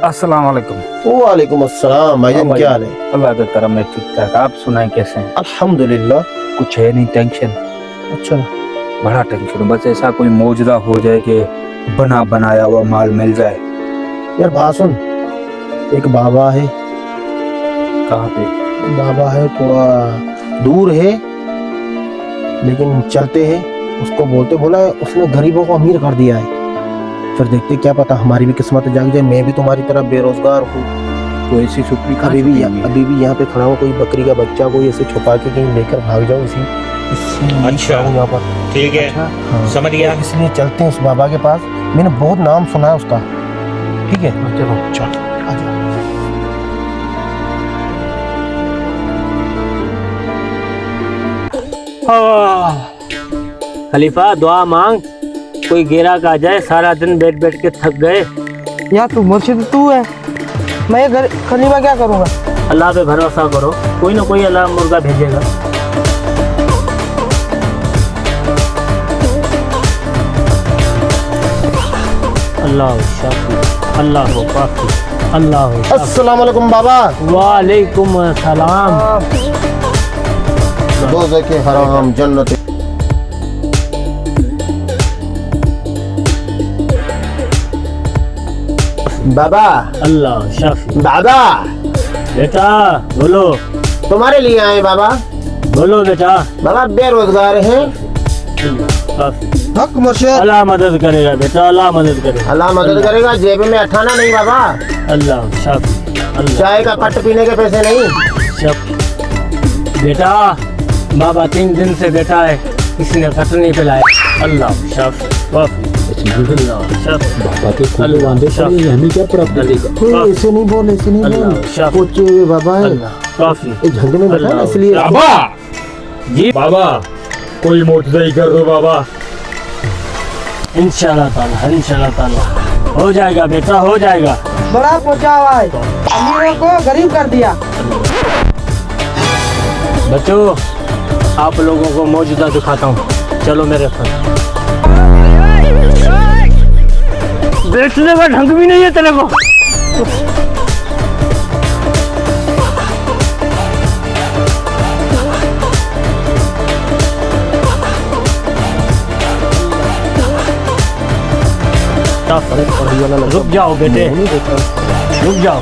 अस्सलाम वालेकुम। वालेकुम अस्सलाम भाईजान, क्या हाल है? अल्लाह का करम है, ठीक ठाक। आप सुनाएं कैसे हैं? अल्हम्दुलिल्लाह। कुछ है नहीं टेंशन, अच्छा, बड़ा टेंशन। बस ऐसा कोई मौजदा हो जाए कि बना बनाया हुआ माल मिल जाए। यार बात सुन, एक बाबा है, कहाँ पे? बाबा है थोड़ा दूर है, लेकिन चलते हैं। उसको बोलते बोला है, उसने गरीबों को अमीर कर दिया है। फिर देखते क्या पता हमारी भी किस्मत जाग जाए। मैं भी तुम्हारी तरह बेरोजगार हूँ। तो ऐसी छुपी अभी भी यहाँ पे खड़ा हूँ। कोई बकरी का बच्चा कोई ऐसे छुपा के कहीं लेकर भाग जाओ इसी अच्छा, यहाँ पर। ठीक है। अच्छा, हाँ। समझ गया। इसलिए चलते हैं उस बाबा के पास। मैंने बहुत नाम सुना है उसका। ठीक है, चलो। चल आजा। खलीफा दुआ मांग, कोई गिराक आ जाए। सारा दिन बैठ बैठ के थक गए। यार तू मुर्शिद तू है, मैं घर खलीफा क्या करूँगा? अल्लाह पे भरोसा करो, कोई ना कोई अल्लाह मुर्गा भेजेगा। अल्लाह शाफी, अल्लाह काफी, अल्लाह शाफी। अस्सलाम वालेकुम बाबा। वालेकुम सलाम। दोज़ख के हराम जन्नत। बाबा, अल्लाह शाफी। बाबा बेटा बोलो, तुम्हारे लिए आए बाबा। बोलो बेटा। बाबा बेरोजगार हैं। काफी। हक मुर्शिद। अल्लाह मदद करेगा बेटा, अल्लाह मदद करेगा। अल्लाह मदद करेगा। जेब में अठाना नहीं बाबा। अल्लाह शाफी, अल्लाह चाय का कट पीने के पैसे नहीं। शाफी। बेटा बाबा 3 दिन से बेटा है, किसी ने कट नहीं पिलाया। अल्लाह शाफी वाफी। बाबा के खुले बांधे पड़े, हमें क्या प्रॉब्लम देगा? ऐसे नहीं बोल, ऐसे नहीं बोल। कुछ बाबा है काफी। एक झंडे में बैठा ना, इसलिए। बाबा जी, बाबा कोई मोटरसाइकिल ही कर दो बाबा। इंशाल्लाह ताला, इंशाल्लाह ताला हो जाएगा बेटा, हो जाएगा। बड़ा पहुंचा हुआ है, अमीरों को गरीब कर दिया। बच्चों आप लोगों को मौजूदा दिखाता हूँ, चलो मेरे साथ। बैठने का ढंग भी नहीं है तेरे को। रुक जाओ बेटे, रुक जाओ।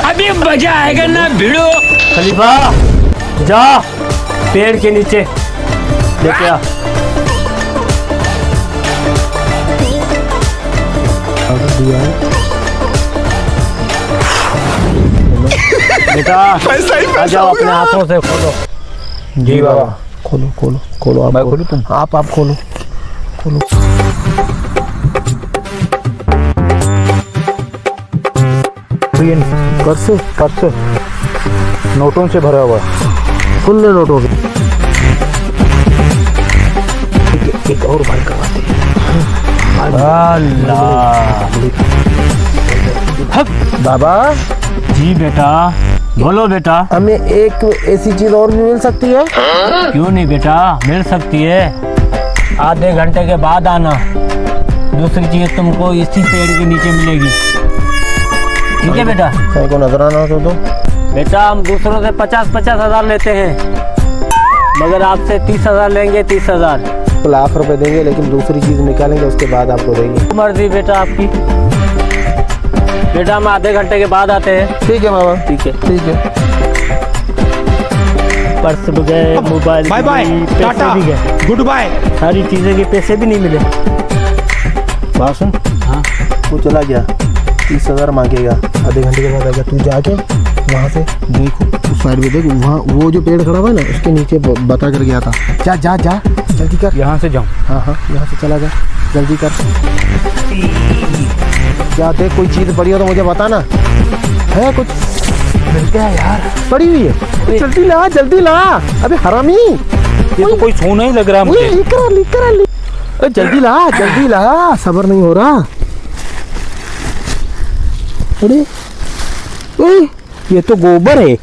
अभी मजा आएगा ना भिड़ो। खलीफा जा पेड़ के नीचे लेके आ। बेटा आ जाओ, अपने हाथों से खोलो। जी बाबा। खोलो खोलो खोलो। आप मैं खोलूं? तुम आप खोलो खोलो। पर्स नोटों से भरा हुआ, फुल नोटों के। एक और भाई करवाते हैं। बाबा जी बेटा बोलो बेटा। हमें एक ऐसी चीज और भी मिल सकती है? क्यों नहीं बेटा, मिल सकती है। आधे घंटे के बाद आना, दूसरी चीज तुमको इसी पेड़ के नीचे मिलेगी। ठीक है बेटा? कहीं को नजराना हो तो बेटा हम दूसरों से 50-50 हज़ार लेते हैं, मगर आपसे 30,000 लेंगे। 30,000 लाख रुपए देंगे, लेकिन दूसरी चीज निकालेंगे उसके बाद आपको देंगे। मर्जी बेटा आपकी। बेटा हम आधे घंटे के बाद आते हैं। ठीक है बाबा, ठीक है। ठीक है। पर्स भी गए, मोबाइल बाय बाय, पैसे टाटा, भी गए, गुड बाय। सारी चीजें के पैसे भी नहीं मिले। बात सुन, हाँ वो चला गया, 30,000 मांगेगा। आधे घंटे के बाद आएगा। तू जाके वहाँ से देखो, उस साइड में देख, वहाँ वो जो पेड़ खड़ा हुआ है ना, उसके नीचे बता कर गया था। जा जा जा, जल्दी कर। यहाँ से जाऊँ? हाँ हाँ, यहाँ से चला जा, जल्दी कर। क्या देख, कोई चीज़ पड़ी हो तो मुझे बताना। है कुछ मिल गया यार, पड़ी हुई है। जल्दी ला, जल्दी ला। अबे हरामी, ये तो कोई सोना ही लग रहा है मुझे। जल्दी ला, जल्दी ला, सब्र नहीं हो रहा। अरे ओए, ये तो गोबर है।